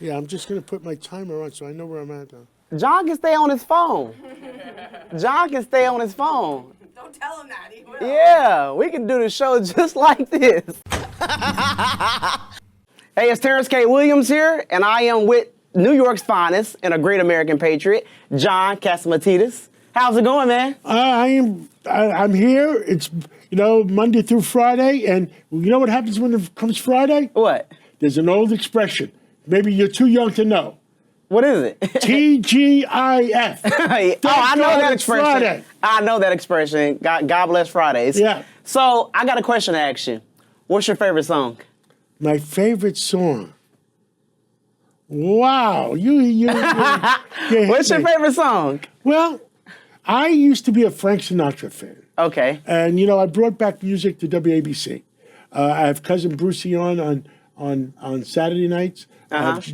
Yeah, I'm just going to put my timer on so I know where I'm at now. John can stay on his phone. John can stay on his phone. Don't tell him that. He will. Yeah, we can do the show just like this. Hey, it's Terrence K. Williams here, and I am with New York's finest and a great American patriot, John Catsimatidis. How's it going, man? I'm here. It's, Monday through Friday, and you know what happens when it comes Friday? What? There's an old expression. Maybe you're too young to know. What is it? TGIF. I know that expression. Friday. I know that expression. God bless Fridays. Yeah. So I got a question to ask you. What's your favorite song? My favorite song. Wow. What's your favorite song? Well, I used to be a Frank Sinatra fan. Okay. And, I brought back music to WABC. I have cousin Brucey on Saturday nights. I have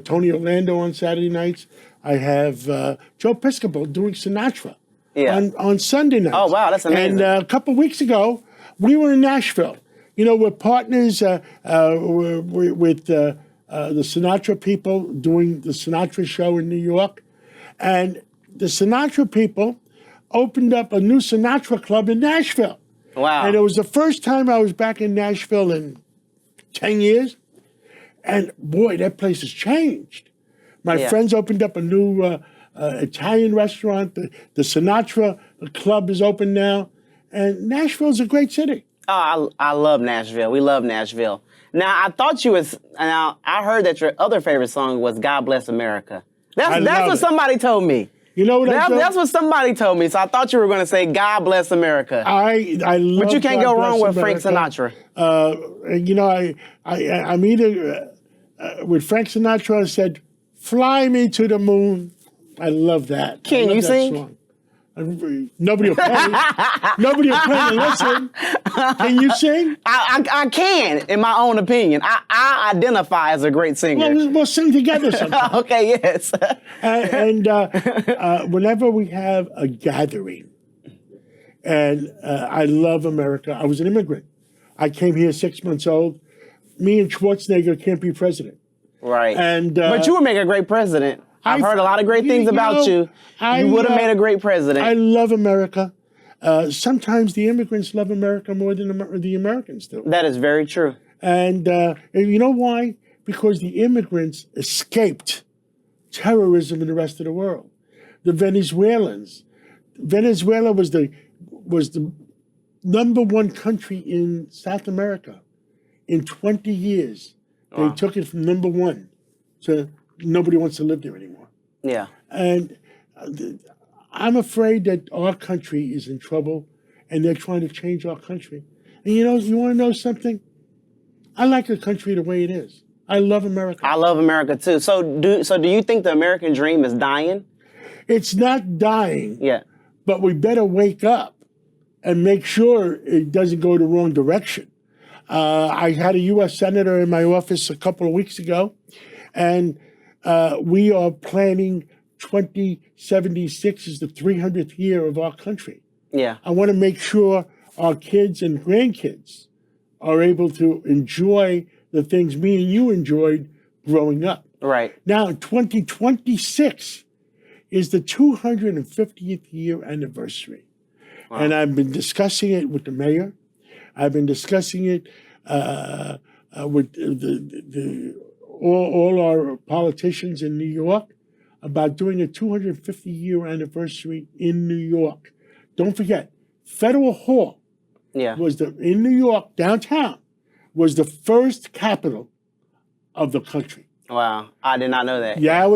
Tony Orlando on Saturday nights. I have Joe Piscopo doing Sinatra on Sunday nights. Oh, wow, that's amazing. And a couple weeks ago, we were in Nashville. We're partners with the Sinatra people doing the Sinatra show in New York. And the Sinatra people opened up a new Sinatra club in Nashville. Wow. And it was the first time I was back in Nashville in 10 years. And boy, that place has changed. My friends opened up a new Italian restaurant. The Sinatra Club is open now. And Nashville's a great city. Oh, I love Nashville. We love Nashville. Now, I heard that your other favorite song was God Bless America. That's what somebody told me. You know what That's what somebody told me. So I thought you were going to say God Bless America. I love But you can't God go wrong Bless with Frank America. Sinatra. I'm either with Frank Sinatra. I said, "Fly me to the moon." I love that. Can you sing? Song. Nobody will play. Nobody will play and listen. Can you sing? I can, in my own opinion. I identify as a great singer. Well, we'll sing together sometime. Okay, yes. and whenever we have a gathering, and I love America. I was an immigrant. I came here 6 months old. Me and Schwarzenegger can't be president. Right. And but you would make a great president. I've heard a lot of great things about you. You would have made a great president. I love America. Sometimes the immigrants love America more than the Americans do. That is very true. And you know why? Because the immigrants escaped terrorism in the rest of the world. The Venezuelans. Venezuela was the number one country in South America. In 20 years, they took it from number one to nobody wants to live there anymore. Yeah. And I'm afraid that our country is in trouble and they're trying to change our country. And you want to know something? I like the country the way it is. I love America. I love America too. So do you think the American dream is dying? It's not dying. Yeah. But we better wake up and make sure it doesn't go the wrong direction. I had a U.S. Senator in my office a couple of weeks ago, and we are planning 2076 is the 300th year of our country. Yeah. I want to make sure our kids and grandkids are able to enjoy the things me and you enjoyed growing up. Right. Now, 2026 is the 250th year anniversary. Wow. And I've been discussing it with the mayor. I've been discussing it with all our politicians in New York about doing a 250-year anniversary in New York. Don't forget, Federal Hall in New York, downtown, was the first capital of the country. Wow, I did not know that. Yeah,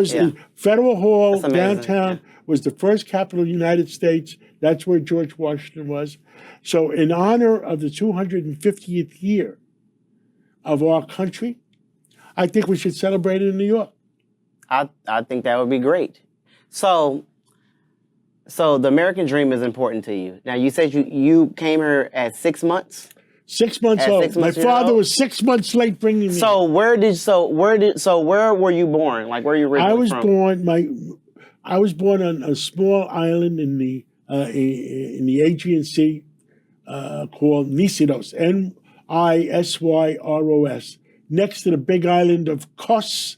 Federal Hall, downtown, was the first capital of the United States. That's where George Washington was. So in honor of the 250th year of our country, I think we should celebrate it in New York. I think that would be great. So the American dream is important to you. Now, you said you came here at 6 months? 6 months old. My father was 6 months late bringing me. So where were you born? Like, where are you originally from? I was born on a small island in the Aegean Sea called Nisyros, Nisyros, next to the big island of Kos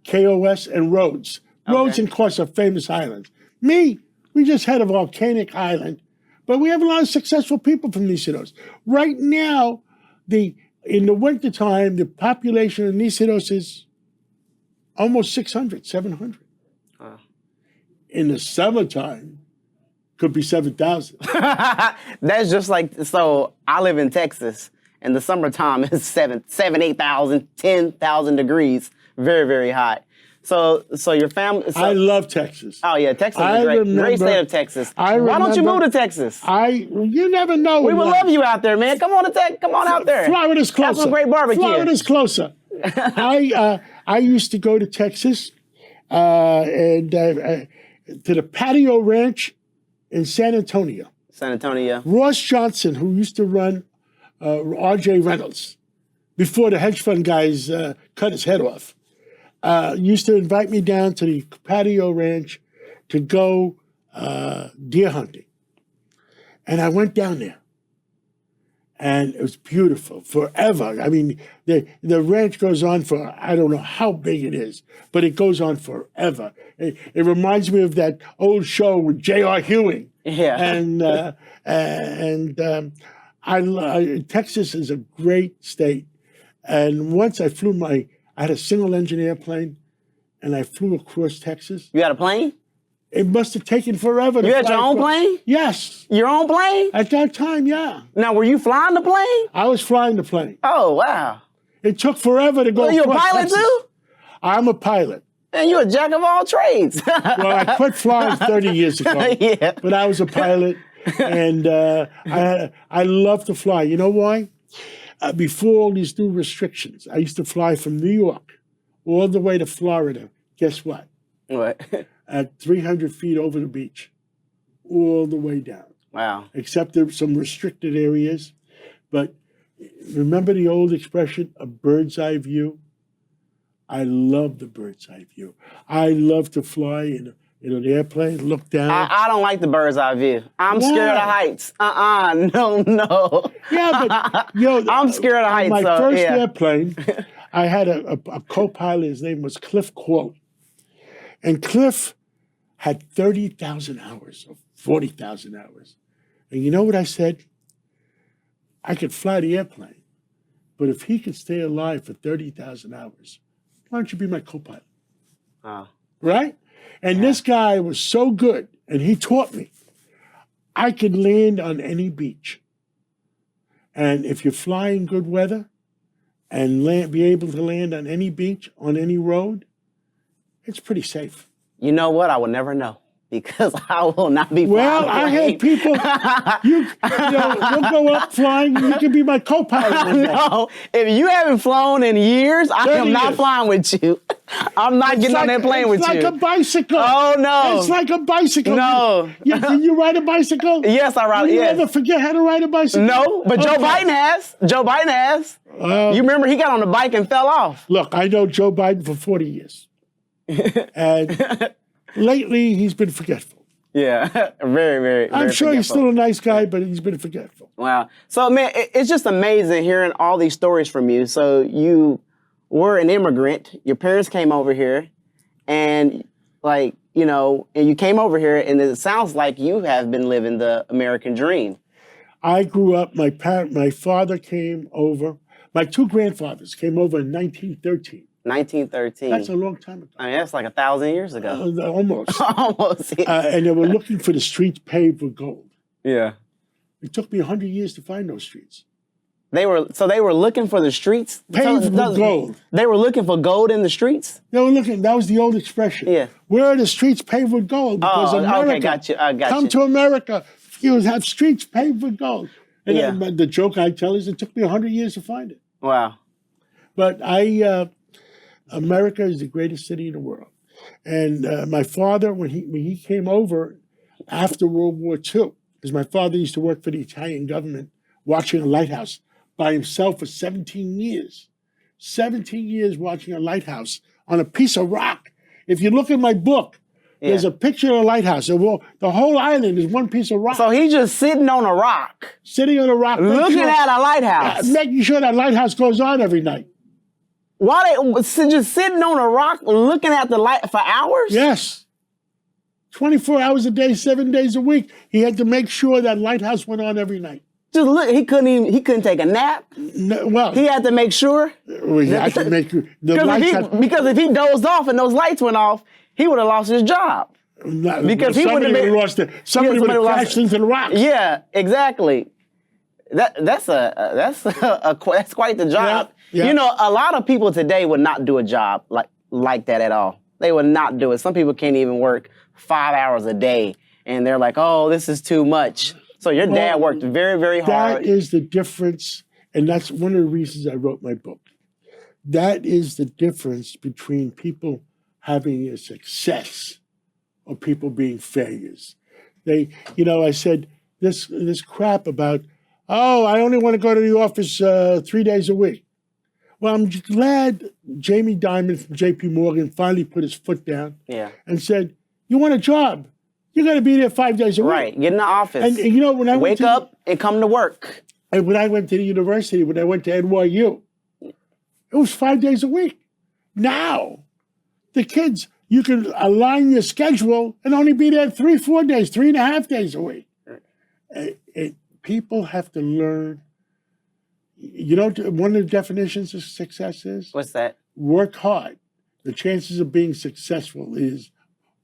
KOS, and Rhodes. Rhodes and Kos are famous islands. Me, we just had a volcanic island, but we have a lot of successful people from Niceros. Right now, in the wintertime, the population of Niceros is almost 600, 700. In the summertime, could be 7,000. That's just like, so I live in Texas, and the summertime is 8,000, 10,000 degrees. Very, very hot. So your family. So, I love Texas. Oh yeah, Texas is great state of Texas. Why don't you move to Texas? You never know. We would love you out there, man. Come on out there. Florida's closer. Have some great barbecue. Florida's closer. I used to go to Texas and to the Patio Ranch in San Antonio. San Antonio. Ross Johnson, who used to run R.J. Reynolds before the hedge fund guys cut his head off, used to invite me down to the Patio Ranch to go deer hunting. And I went down there. And it was beautiful, forever. I mean, the ranch goes on for, I don't know how big it is, but it goes on forever. It reminds me of that old show with J.R. Ewing. Yeah. Texas is a great state. And once I had a single engine airplane, and I flew across Texas. You had a plane? It must have taken forever. You had your own plane? Yes. Your own plane? At that time, yeah. Now, were you flying the plane? I was flying the plane. Oh, wow. It took forever to go across you a pilot Texas. too? I'm a pilot. And you're a jack of all trades. Well, I quit flying 30 years ago. Yeah. But I was a pilot, and I love to fly. You know why? Before all these new restrictions, I used to fly from New York all the way to Florida. Guess what? What? At 300 feet over the beach, all the way down. Wow. Except there's some restricted areas. But remember the old expression, a bird's eye view? I love the bird's eye view. I love to fly in an airplane, look down. I don't like the bird's eye view. I'm scared of heights. No. Yeah, but I'm scared of heights. My first airplane, I had a co-pilot. His name was Cliff Quote. And Cliff had 30,000 hours or 40,000 hours. And you know what I said? I could fly the airplane, but if he could stay alive for 30,000 hours, why don't you be my co-pilot? Right? And this guy was so good, and he taught me. I could land on any beach. And if you fly in good weather and be able to land on any beach, on any road, it's pretty safe. You know what? I will never know because I will not be flying. Well, I had people, you'll go up flying, you can be my co-pilot. No, if you haven't flown in years, I am not flying with you. I'm not getting on that plane with you. It's like a bicycle. Oh, no. It's like a bicycle. No. Can you ride a bicycle? Yes, I ride. You ever forget how to ride a bicycle? No, but Joe Biden has. Joe Biden has. You remember he got on the bike and fell off. Look, I know Joe Biden for 40 years. And lately, he's been forgetful. Yeah, very I'm sure forgetful. He's still a nice guy, but he's been forgetful. Wow. So, man, it's just amazing hearing all these stories from you. So you were an immigrant. Your parents came over here, and and you came over here, and it sounds like you have been living the American dream. I grew up, my father came over. My two grandfathers came over in 1913. 1913. That's a long time ago. I mean, that's like 1,000 years ago. Almost. Almost. Yeah. And they were looking for the streets paved with gold. Yeah. It took me 100 years to find those streets. They were looking for the streets? Paved with gold. They were looking for gold in the streets? They were looking, that was the old expression. Yeah. Where are the streets paved with gold? Because America, okay, got you. I got come you. to America, you would have streets paved with gold. And the joke I tell is it took me 100 years to find it. Wow. But America is the greatest city in the world. And my father, when he came over after World War II, because my father used to work for the Italian government, watching a lighthouse by himself for 17 years. 17 years watching a lighthouse on a piece of rock. If you look at my book, there's a picture of a lighthouse. The whole island is one piece of rock. So he's just sitting on a rock. Sitting on a rock. Looking at a lighthouse. Making sure that lighthouse goes on every night. While they just sitting on a rock looking at the light for hours? Yes. 24 hours a day, 7 days a week. He had to make sure that lighthouse went on every night. Just look, he couldn't take a nap. No, well, He had to make sure. he had to make the lights Because if he dozed off and those lights went off, he would have lost his job. Because he would have somebody lost it. Somebody would have crashed into the rocks. Yeah, exactly. That's quite the job. Yeah. You know, a lot of people today would not do a job like that at all. They would not do it. Some people can't even work 5 hours a day, and they're like, "Oh, this is too much." So your dad worked very, very hard. That is the difference, and that's one of the reasons I wrote my book. That is the difference between people having a success or people being failures. I said this crap about, oh, I only want to go to the office 3 days a week. Well, I'm glad Jamie Dimon from J.P. Morgan finally put his foot down and said, you want a job? You got to be there 5 days a week. Right, get in the office. And you know, when I wake up and come to work. And when I went to the university, when I went to NYU, it was 5 days a week. Now, the kids, you can align your schedule and only be there 3-4 days, 3.5 days a week. People have to learn. You know, one of the definitions of success is? What's that? Work hard. The chances of being successful is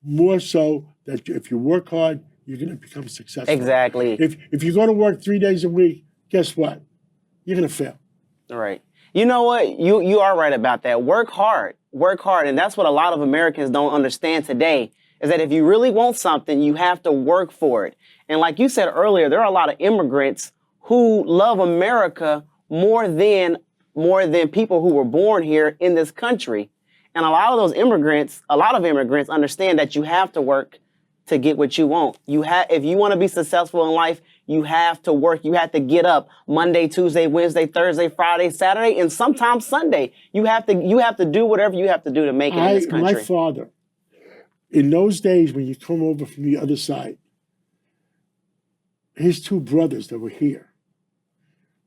more so that if you work hard, you're going to become successful. Exactly. If you go to work 3 days a week, guess what? You're going to fail. All right. You know what? You are right about that. Work hard. Work hard. And that's what a lot of Americans don't understand today, is that if you really want something, you have to work for it. And like you said earlier, there are a lot of immigrants who love America more than people who were born here in this country. And a lot of immigrants understand that you have to work to get what you want. If you want to be successful in life, you have to work. You have to get up Monday, Tuesday, Wednesday, Thursday, Friday, Saturday, and sometimes Sunday. You have to do whatever you have to do to make it in this country. My father, in those days when you come over from the other side, his two brothers that were here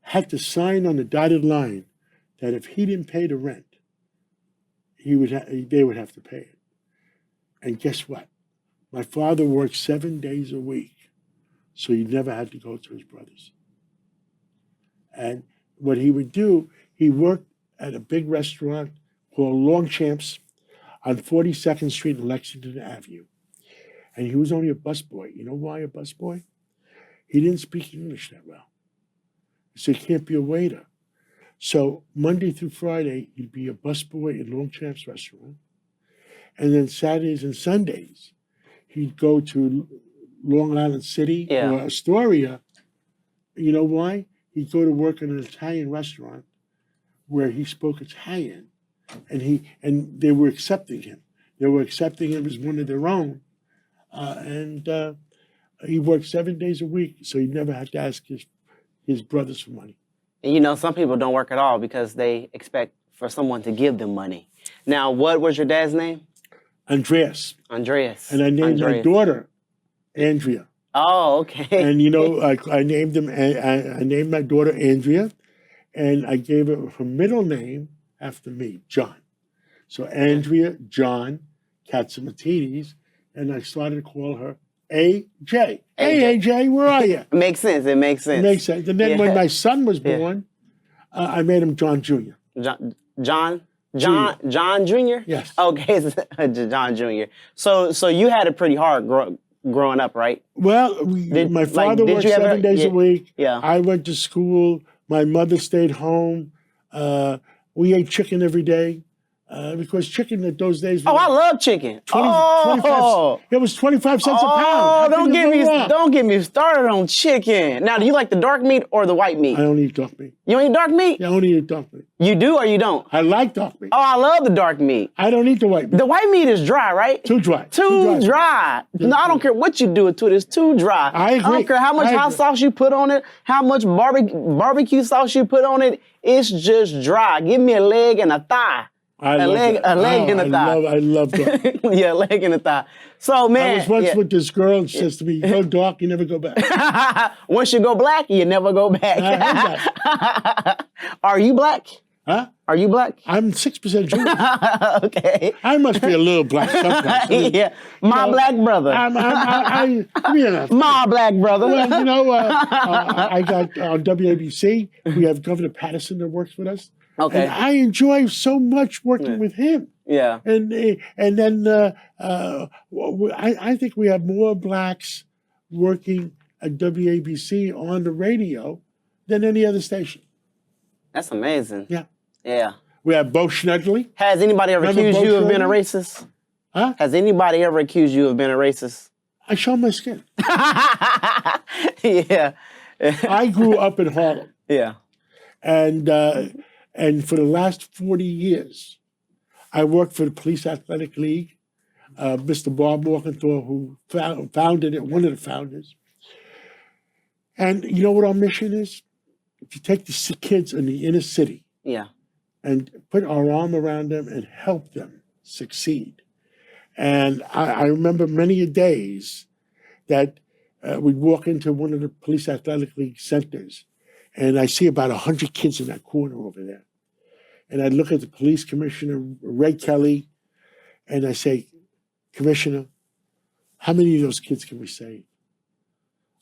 had to sign on the dotted line that if he didn't pay the rent, they would have to pay it. And guess what? My father worked 7 days a week, so he never had to go to his brothers. And what he would do, he worked at a big restaurant called Longchamps on 42nd Street and Lexington Avenue. And he was only a busboy. You know why a busboy? He didn't speak English that well. So he can't be a waiter. So Monday through Friday, he'd be a busboy in Longchamp's restaurant. And then Saturdays and Sundays, he'd go to Long Island City or Astoria. You know why? He'd go to work in an Italian restaurant where he spoke Italian, and they were accepting him. They were accepting him as one of their own. He worked 7 days a week, so he never had to ask his brothers for money. And you know, some people don't work at all because they expect for someone to give them money. Now, what was your dad's name? Andreas. Andreas. And I named my daughter Andrea. Oh, okay. And you know, I named my daughter Andrea, and I gave her middle name after me, John. So Andrea John Catsimatidis, and I started to call her AJ. Hey, AJ, where are you? It makes sense. It makes sense. It makes sense. And then when my son was born, I made him John Jr. John Jr.? Yes. Okay, John Jr. So you had it pretty hard growing up, right? Well, my father worked 7 days a week. Yeah. I went to school. My mother stayed home. We ate chicken every day. Because chicken at those days. I love chicken. 25, it was 25 cents a pound. Don't get me started on chicken. Now, do you like the dark meat or the white meat? I don't eat dark meat. You don't eat dark meat? Yeah, I only eat dark meat. You do or you don't? I like dark meat. Oh, I love the dark meat. I don't eat the white meat. The white meat is dry, right? Too dry. Too dry. No, I don't care what you do to it. It's too dry. I agree. I don't care how much hot sauce you put on it, how much barbecue sauce you put on it. It's just dry. Give me a leg and a thigh. A leg and a thigh. I love that. Yeah, a leg and a thigh. So, man. I was once with this girl, and she says to me, you go dark, you never go back. Once you go black, you never go back. Are you black? Huh? Are you black? I'm 6% Jewish. Okay. I must be a little black sometimes. I mean, Yeah, my black brother. you know, My black brother. well, you know, I got on WABC. We have Governor Patterson that works with us. Okay. And I enjoy so much working with him. Yeah. And then I think we have more blacks working at WABC on the radio than any other station. That's amazing. Yeah. Yeah. We have Bo Schnedley. Has anybody ever Remember accused Bo you of being a Schneider? racist? Huh? Has anybody ever accused you of being a racist? I show my skin. Yeah. I grew up in Harlem. Yeah. And for the last 40 years, I worked for the Police Athletic League. Mr. Bob Morgenthau, who founded it, one of the founders. And you know what our mission is? To take the kids in the inner city Yeah. and put our arm around them and help them succeed. And I remember many days that we'd walk into one of the Police Athletic League centers, and I see about 100 kids in that corner over there. And I'd look at the police commissioner, Ray Kelly, and I say, Commissioner, how many of those kids can we save?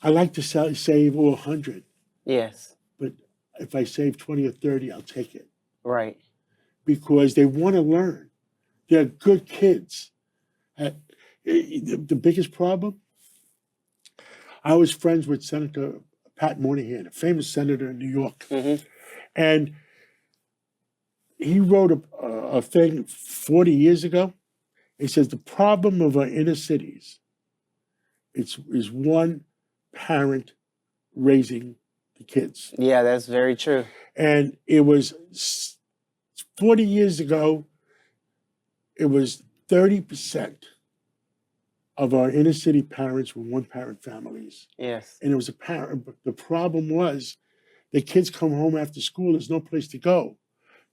I like to save all 100, Yes. but if I save 20 or 30, I'll take it. Right. Because they want to learn. They're good kids. The biggest problem, I was friends with Senator Pat Moynihan, a famous senator in New York. Mm-hmm. And he wrote a thing 40 years ago. He says the problem of our inner cities is one parent raising the kids. Yeah, that's very true. And it was 40 years ago, it was 30% of our inner city parents were one-parent families. Yes. And it was a parent, but the problem was the kids come home after school, there's no place to go.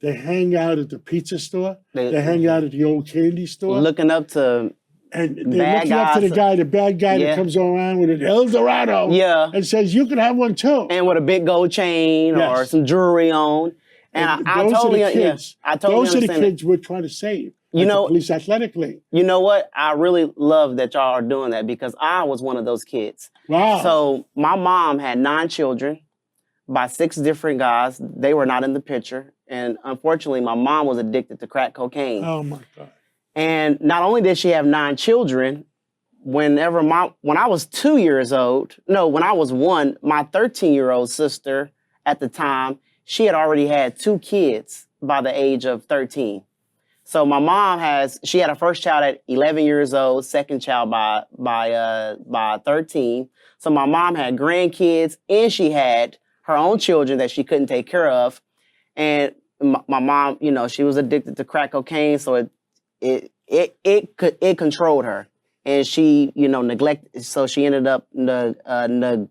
They hang out at the pizza store. They hang out at the old candy store. Looking up to and they're looking up to the bad guy that comes around with an El Dorado and says, you can have one too. And with a big gold chain or some jewelry on. And I totally understand. Those are the kids we're trying to save. You know, Police Athletic League. You know what? I really love that y'all are doing that because I was one of those kids. Wow. So my mom had 9 children by 6 different guys. They were not in the picture. And unfortunately, my mom was addicted to crack cocaine. Oh, my God. And not only did she have 9 children, when I was 2 years old, when I was 1, my 13-year-old sister at the time, she had already had 2 kids by the age of 13. So my mom she had her first child at 11 years old, second child by 13. So my mom had grandkids and she had her own children that she couldn't take care of. And my mom, she was addicted to crack cocaine, so it controlled her, and she, neglected. So she ended up neglecting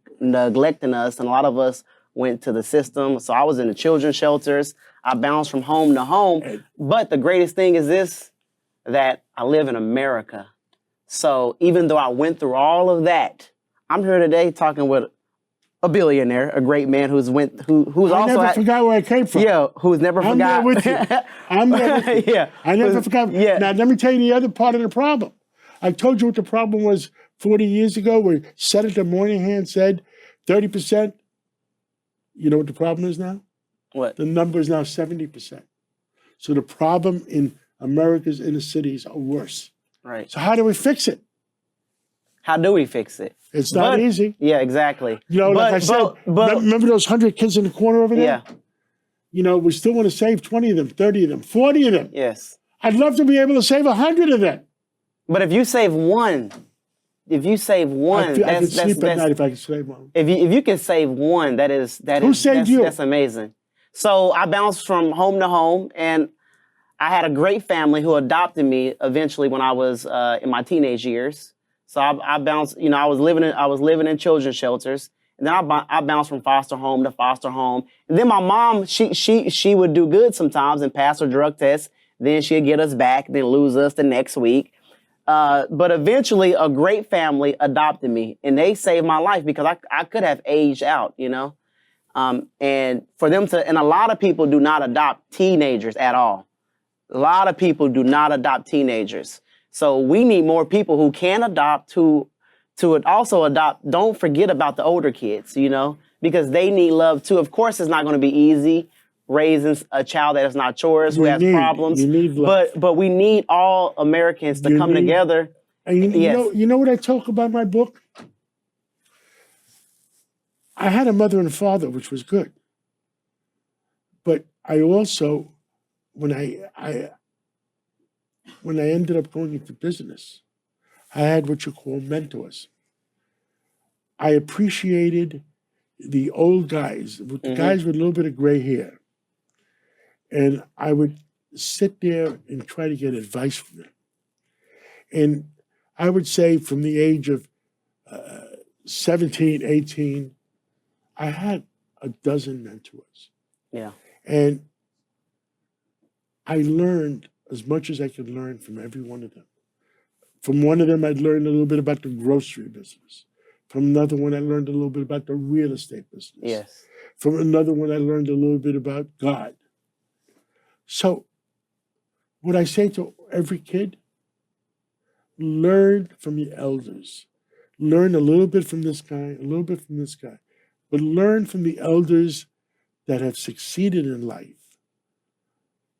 us, and a lot of us went to the system. So I was in the children's shelters. I bounced from home to home. But the greatest thing is this, that I live in America. So even though I went through all of that, I'm here today talking with a billionaire, a great man who's also... I never forgot where I came from. Yeah, who's never forgot. I'm there with you. I'm there with you. Yeah. I never forgot. Yeah. Now, let me tell you the other part of the problem. I told you what the problem was 40 years ago where Senator Moynihan said 30%. You know what the problem is now? What? The number is now 70%. So the problem in America's inner cities are worse. Right. So how do we fix it? How do we fix it? It's not easy. Yeah, exactly. Like I said, remember those 100 kids in the corner over there? Yeah. We still want to save 20 of them, 30 of them, 40 of them. Yes. I'd love to be able to save 100 of them. But if you save one, I could sleep at night if I could save one. If you can save one, Who saved you? That's amazing. So I bounced from home to home, and I had a great family who adopted me eventually when I was in my teenage years. So I bounced. I was living in children's shelters, and then I bounced from foster home to foster home. And then my mom, she would do good sometimes and pass her drug test. Then she'd get us back, then lose us the next week. But eventually, a great family adopted me, and they saved my life because I could have aged out, And for them to, and a lot of people do not adopt teenagers at all. A lot of people do not adopt teenagers. So we need more people who can adopt, to also adopt. Don't forget about the older kids, you know, because they need love too. Of course, it's not going to be easy raising a child that is not yours, who has problems. You need love. But we need all Americans to come together. And you know what I talk about in my book? I had a mother and a father, which was good. But I also, when I ended up going into business, I had what you call mentors. I appreciated the old guys, the guys with a little bit of gray hair. And I would sit there and try to get advice from them. And I would say from the age of 17, 18, I had a dozen mentors. Yeah. And I learned as much as I could learn from every one of them. From one of them, I'd learned a little bit about the grocery business. From another one, I learned a little bit about the real estate business. Yes. From another one, I learned a little bit about God. So what I say to every kid, learn from your elders. Learn a little bit from this guy, a little bit from this guy. But learn from the elders that have succeeded in life.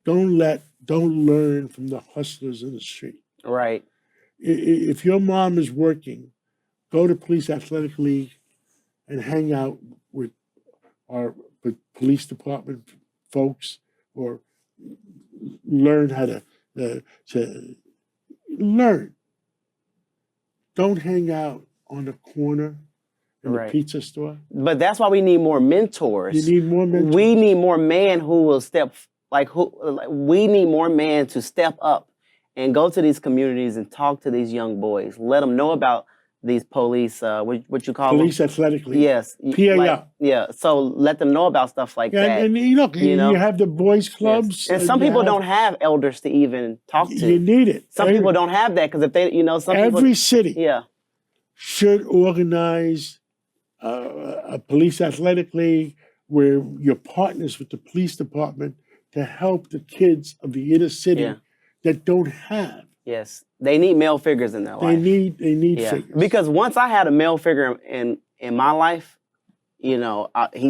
Don't learn from the hustlers in the street. Right. If your mom is working, go to Police Athletic League and hang out with police department folks, or learn how to learn. Don't hang out on the corner in the pizza store. But that's why we need more mentors. You need more mentors. We need more men who will we need more men to step up and go to these communities and talk to these young boys. Let them know about these police, what you call Police them? Athletic League. Yes. PAL. Yeah. So let them know about stuff like that. And you have the boys clubs. Yes. And some people don't have elders to even talk to. You need it. Some people don't have that, because if they, every city yeah, should organize a police athletic league where you're partners with the police department to help the kids of the inner city that don't have. Yes, they need male figures in their life. They need figures. Because once I had a male figure in my life, he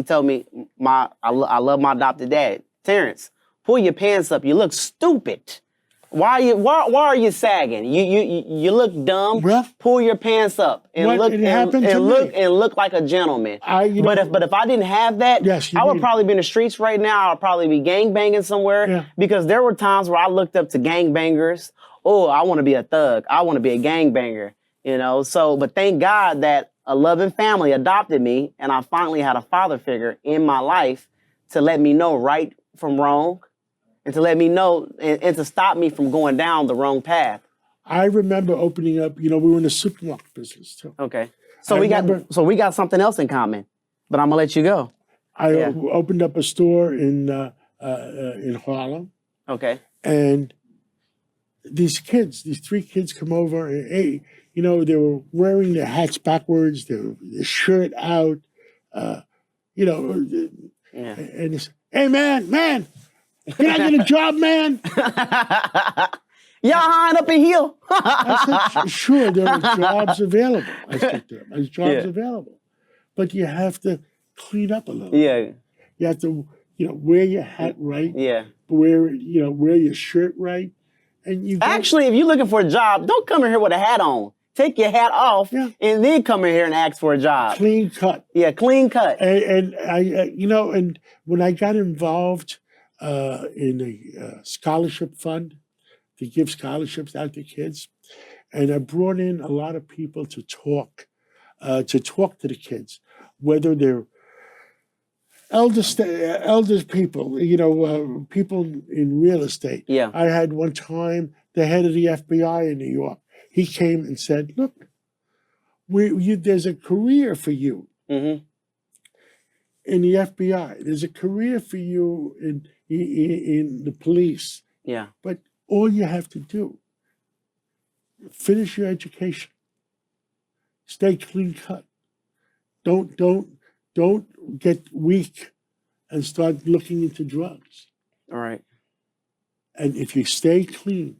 told me, I love my adopted dad, Terrence. Pull your pants up. You look stupid. Why are you sagging? You look dumb. Well, pull your pants up and look like a gentleman. But if I didn't have that, I would probably be in the streets right now. I'd probably be gangbanging somewhere, because there were times where I looked up to gangbangers. Oh, I want to be a thug. I want to be a gangbanger. So, but thank God that a loving family adopted me, and I finally had a father figure in my life to let me know right from wrong, and to let me know and to stop me from going down the wrong path. I remember opening up, we were in the supermarket business too. Okay. So we got something else in common, but I'm gonna let you go. I opened up a store in Harlem. Okay. And these three kids come over, and they were wearing their hats backwards, their shirt out, and it's, hey man, can I get a job, man? Y'all hiring up in here? I said, sure, there are jobs available. I said to them, there's jobs available. But you have to clean up a little. Yeah. You have to, wear your hat right. Yeah. Wear your shirt right. And actually, if you're looking for a job, don't come in here with a hat on. Take your hat off and then come in here and ask for a job. Clean cut. Yeah, clean cut. And I, and when I got involved in a scholarship fund to give scholarships out to kids, and I brought in a lot of people to talk to the kids, whether they're elders people, people in real estate. Yeah. I had one time the head of the FBI in New York. He came and said, "Look, there's a career for you in the FBI. There's a career for you in the police. Yeah. But all you have to do, finish your education, stay clean cut. Don't don't get weak and start looking into drugs. All right. And if you stay clean,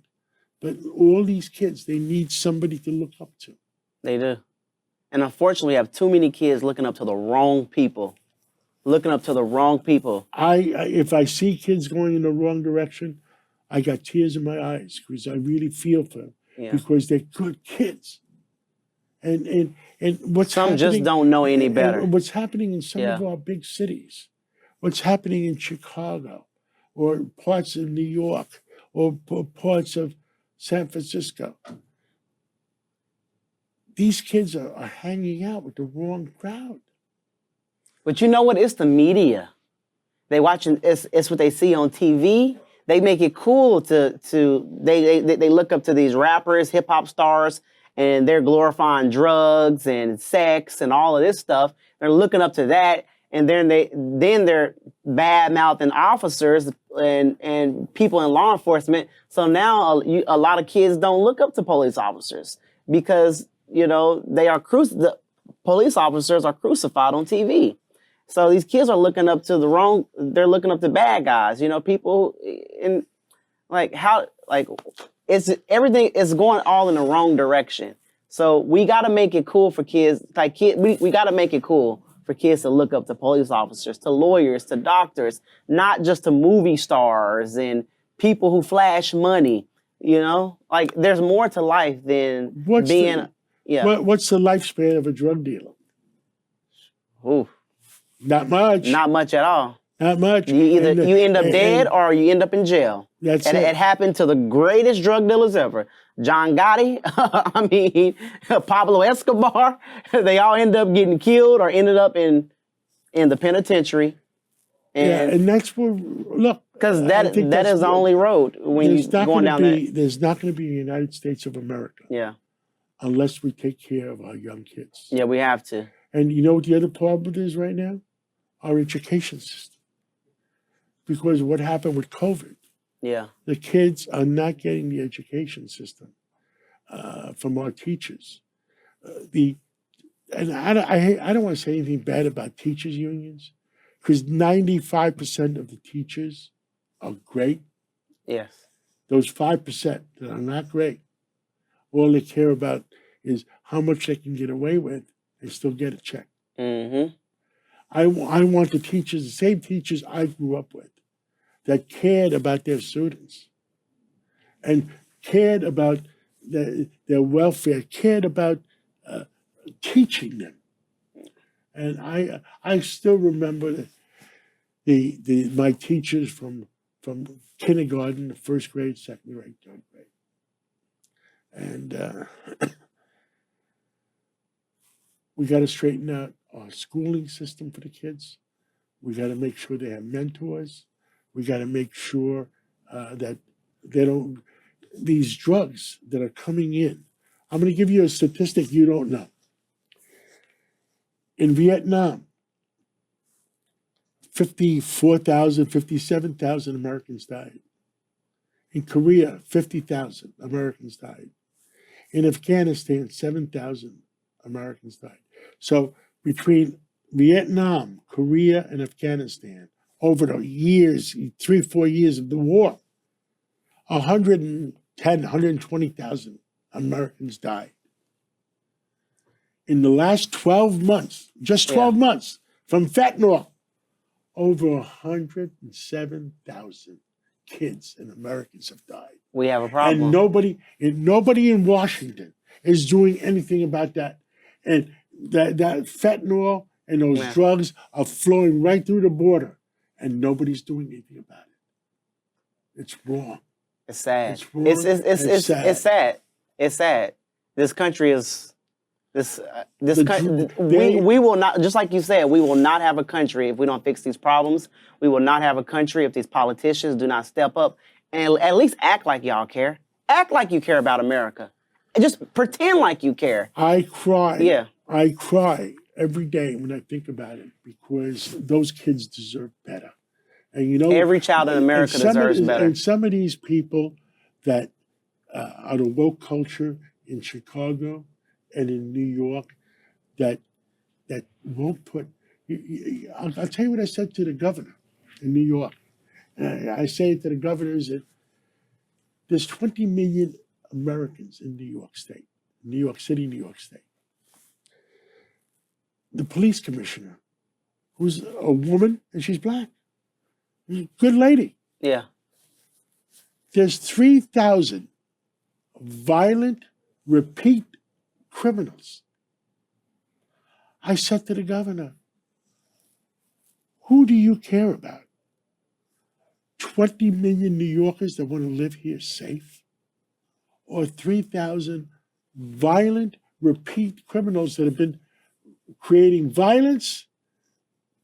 but all these kids, they need somebody to look up to. They do. And unfortunately, we have too many kids looking up to the wrong people. Looking up to the wrong people. If I see kids going in the wrong direction, I got tears in my eyes because I really feel for them because they're good kids. And what's some happening, just don't know any better. And what's happening in some of our big cities, what's happening in Chicago, or parts of New York, or parts of San Francisco. These kids are hanging out with the wrong crowd. But you know what? It's the media. They watching. It's what they see on TV. They make it cool they look up to these rappers, hip hop stars, and they're glorifying drugs and sex and all of this stuff. They're looking up to that, and then they're bad mouthing officers and people in law enforcement. So now a lot of kids don't look up to police officers because they are the police officers are crucified on TV. So these kids are looking up to they're looking up to bad guys, people in everything is going all in the wrong direction. So we got to make it cool for kids. We got to make it cool for kids to look up to police officers, to lawyers, to doctors, not just to movie stars and people who flash money, there's more to life than What's the lifespan of a drug dealer? Ooh. Not much. Not much at all. Not much. You end up dead or you end up in jail. That's it. It happened to the greatest drug dealers ever. John Gotti, Pablo Escobar, they all end up getting killed or ended up in the penitentiary. And that's where, look. Because that is the only road when you're going down there. There's not going to be a United States of America. Yeah. Unless we take care of our young kids. Yeah, we have to. And you know what the other problem is right now? Our education system. Because what happened with COVID, the kids are not getting the education system from our teachers. And I don't want to say anything bad about teachers' unions, because 95% of the teachers are great. Yes. Those 5% that are not great, all they care about is how much they can get away with and still get a check. Mm-hmm. I want the teachers, the same teachers I grew up with, that cared about their students and cared about their welfare, cared about teaching them. And I still remember my teachers from kindergarten, the first grade, second grade, third grade. And we got to straighten out our schooling system for the kids. We got to make sure they have mentors. We got to make sure that they don't, these drugs that are coming in. I'm going to give you a statistic you don't know. In Vietnam, 54,000, 57,000 Americans died. In Korea, 50,000 Americans died. In Afghanistan, 7,000 Americans died. So between Vietnam, Korea, and Afghanistan, over the years, 3-4 years of the war, 120,000 Americans died. In the last 12 months, just 12 months, from fentanyl, over 107,000 kids and Americans have died. We have a problem. And nobody in Washington is doing anything about that. And that fentanyl and those drugs are flowing right through the border, and nobody's doing anything about it. It's wrong. It's sad. It's wrong. It's sad. It's sad. This country is we will not, just like you said, we will not have a country if we don't fix these problems. We will not have a country if these politicians do not step up and at least act like y'all care. Act like you care about America. And just pretend like you care. I cry. Yeah. I cry every day when I think about it because those kids deserve better. And every child in America deserves better. And some of these people that are the woke culture in Chicago and in New York that won't put I'll tell you what I said to the governor in New York. And I say to the governor is that there's 20 million Americans in New York State, New York City, New York State. The police commissioner, who's a woman and she's black, good lady. Yeah. There's 3,000 violent, repeat criminals. I said to the governor, who do you care about? 20 million New Yorkers that want to live here safe? Or 3,000 violent, repeat criminals that have been creating violence,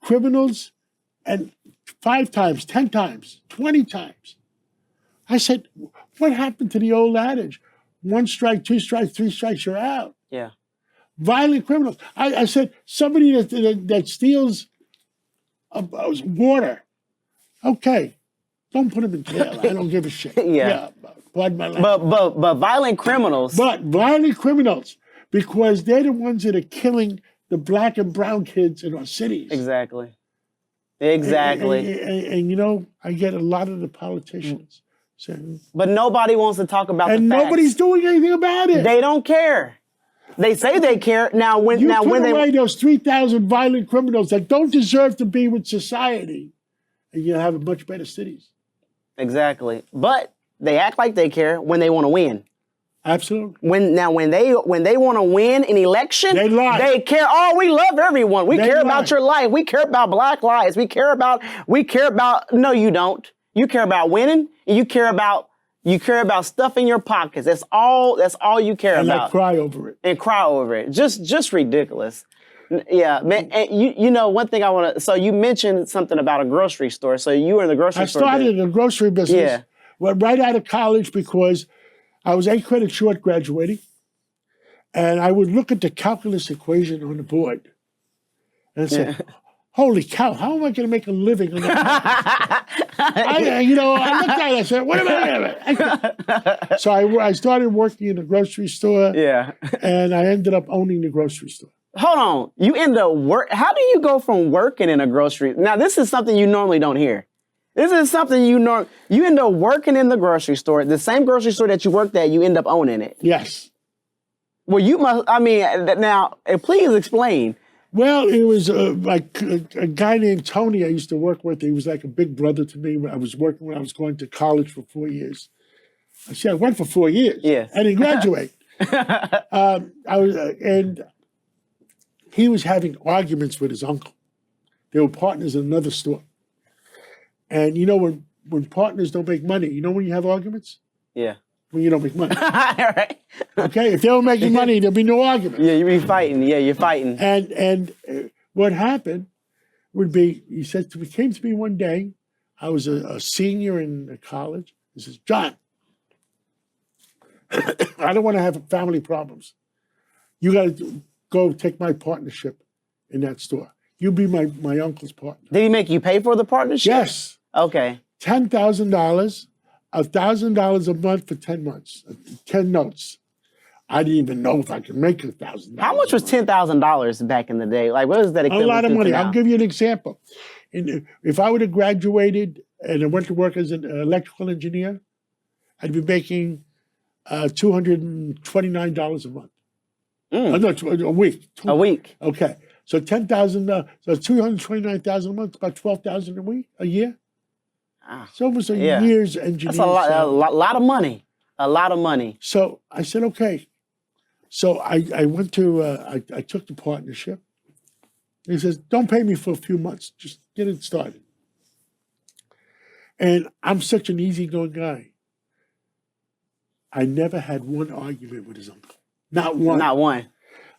criminals, and 5 times, 10 times, 20 times? I said, what happened to the old adage? 1 strike, 2 strikes, 3 strikes, you're out. Yeah. Violent criminals. I said, somebody that steals water, okay, don't put him in jail. I don't give a shit. Yeah. Pardon my language. But violent criminals. But violent criminals, because they're the ones that are killing the black and brown kids in our cities. Exactly. Exactly. And you know, I get a lot of the politicians saying, but nobody wants to talk about and the facts. nobody's doing anything about it. They don't care. They say they care. Now when You now put when they away those 3,000 violent criminals that don't deserve to be with society, and you have much better cities. Exactly. But they act like they care when they want to win. Absolutely. When they want to win an election, They lie. They care. Oh, we love everyone. We They care lie. about your life. We care about black lives. We care about. No, you don't. You care about winning, and you care about stuff in your pockets. That's all you care And about. I cry over it. And cry over it. Just ridiculous. Yeah, man. And you know, one thing I want to. So you mentioned something about a grocery store. So you were in the grocery store. I started a grocery business. Yeah. Went right out of college because I was 8 credits short graduating, and I would look at the calculus equation on the board and say, "Holy cow! How am I going to make a living on that?" I looked at it. I said, "What am I doing?" So I started working in a grocery store. Yeah. And I ended up owning the grocery store. Hold on. You end up How do you go from working in a grocery? Now, this is something you normally don't hear. This is something you end up working in the grocery store, the same grocery store that you worked at, you end up owning it. Yes. Well, you must, now, please explain. Well, it was like a guy named Tony I used to work with. He was like a big brother to me. I was working when I was going to college for 4 years. I said, I went for 4 years. Yes. I didn't graduate. And he was having arguments with his uncle. They were partners in another store. And you know, when partners don't make money, you know when you have arguments? Yeah. When you don't make money. Right. Okay? If they don't make money, there'll be no argument. Yeah, you be fighting. Yeah, you're fighting. And what happened would be, he came to me one day. I was a senior in college. He says, John, I don't want to have family problems. You got to go take my partnership in that store. You be my uncle's partner. Did he make you pay for the partnership? Yes. Okay. $10,000, $1,000 a month for 10 months, 10 notes. I didn't even know if I could make $1,000. How much was $10,000 back in the day? Like, what was that A equivalent lot of to money. now? I'll give you an example. If I would have graduated and I went to work as an electrical engineer, I'd be making $229 a month. No, a week. A week. Okay. So $10,000, so $229,000 a month, about $12,000 a year. It's almost a year's engineering. That's a lot of money. A lot of money. So I said, okay. So I went to, I took the partnership. He says, don't pay me for a few months. Just get it started. And I'm such an easygoing guy. I never had one argument with his uncle. Not one. Not one.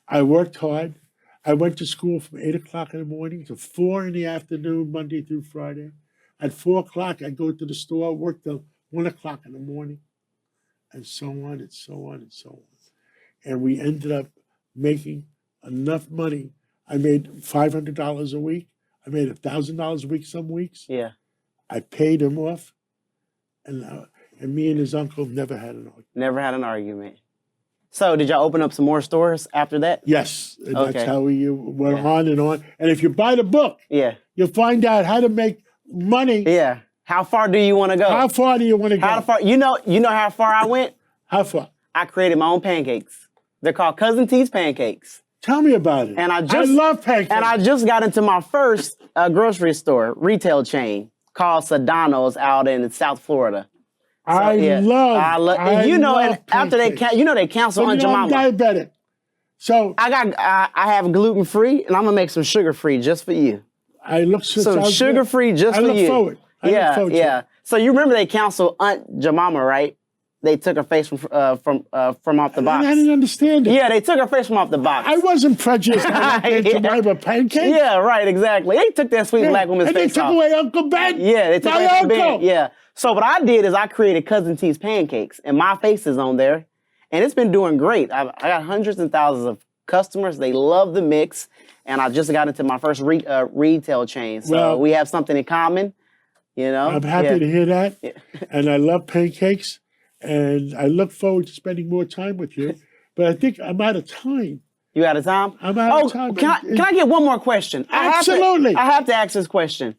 I worked hard. I went to school from 8 o'clock in the morning to 4 in the afternoon, Monday through Friday. At 4 o'clock, I'd go to the store, work till 1 o'clock in the morning, and so on and so on and so on. And we ended up making enough money. I made $500 a week. I made $1,000 a week some weeks. Yeah. I paid him off. And me and his uncle never had an argument. Never had an argument. So did y'all open up some more stores after that? Yes, and Okay. that's how we went on and on. And if you buy the book, Yeah. you'll find out how to make money. Yeah. How far do you want to go? How far do you want to go? How far? You know how far I went? How far? I created my own pancakes. They're called Cousin T's pancakes. Tell me about it. And I love pancakes. And I just got into my first grocery store retail chain called Sedano's out in South Florida. I love and after they cancel Aunt I'm Jemima. diabetic. So I have gluten free, and I'm gonna make some sugar free just for you. I look Some sugar free just for you. I look forward. I look forward to it. So you remember they canceled Aunt Jemima, right? They took her face from off the box. I didn't understand it. Yeah, they took her face from off the box. I wasn't prejudiced about pancakes. Yeah, right, exactly. They took that sweet black woman's and face they took off. away Uncle Ben. Yeah, they took my away uncle. Ben. Yeah. So what I did is I created Cousin T's pancakes, and my face is on there, and it's been doing great. I got hundreds and thousands of customers. They love the mix, and I just got into my first retail chain. So we have something in common. You know, I'm happy to hear that, and I love pancakes, and I look forward to spending more time with you. But I think I'm out of time. You out of time? I'm out of time. Can I get one more question? Absolutely. I have to ask this question.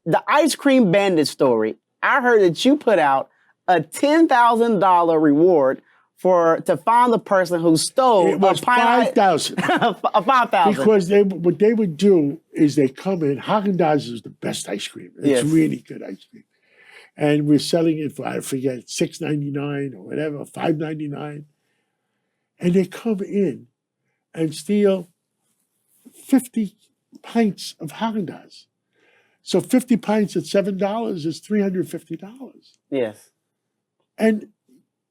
The ice cream bandit story. I heard that you put out a $10,000 reward to find the person who stole It was a pint. $5,000. A $5,000. Because what they would do is they come in. Haagen-Dazs is the best ice cream. It's really good ice cream, and we're selling it for, I forget, $6.99 or whatever, $5.99, and they come in and steal 50 pints of Haagen-Dazs. So 50 pints at $7 is $350. Yes. And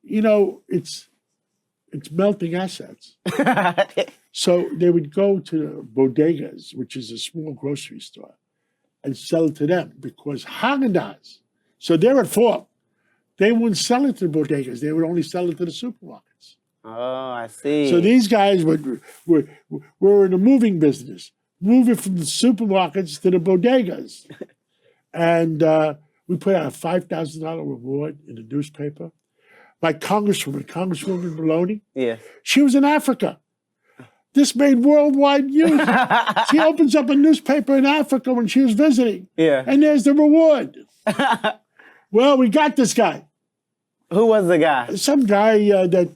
you know, it's melting assets. So they would go to the bodegas, which is a small grocery store, and sell it to them because Haagen-Dazs. So they're at fault. They wouldn't sell it to the bodegas. They would only sell it to the supermarkets. Oh, I see. So these guys were in the moving business, moving from the supermarkets to the bodegas. And we put out a $5,000 reward in the newspaper. My Congresswoman Maloney, she was in Africa. This made worldwide news. She opens up a newspaper in Africa when she was visiting. Yeah. And there's the reward. Well, we got this guy. Who was the guy? Some guy that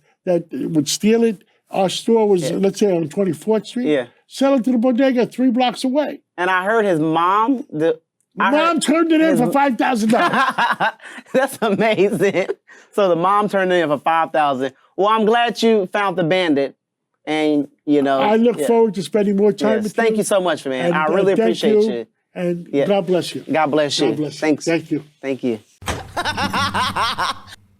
would steal it. Our store was, let's say, on 24th Street. Yeah. Sell it to the bodega 3 blocks away. And I heard his mom... Mom turned it in for $5,000. That's amazing. So the mom turned it in for $5,000. Well, I'm glad you found the bandit, and you know. I look forward to spending more time with you. Thank you so much, man. And, I really appreciate you. And God bless you. God bless you. God bless you. Thanks. Thank you. Thank you.